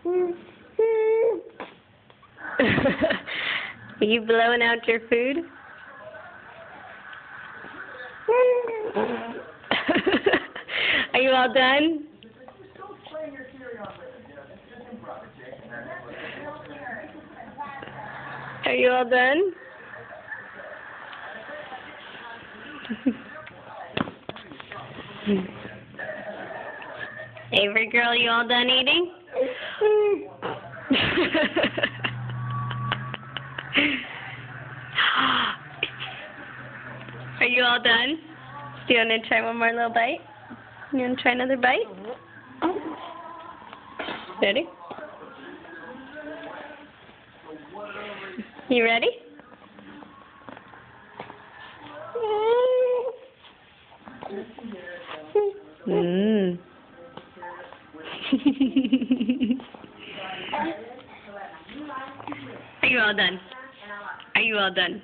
Are you blowing out your food? Are you all done? Are you all done? Avery girl, you all done eating? Are you all done? Do you want to try one more little bite? You want to try another bite? Ready? You ready? Mmm. Are you all done? Are you all done?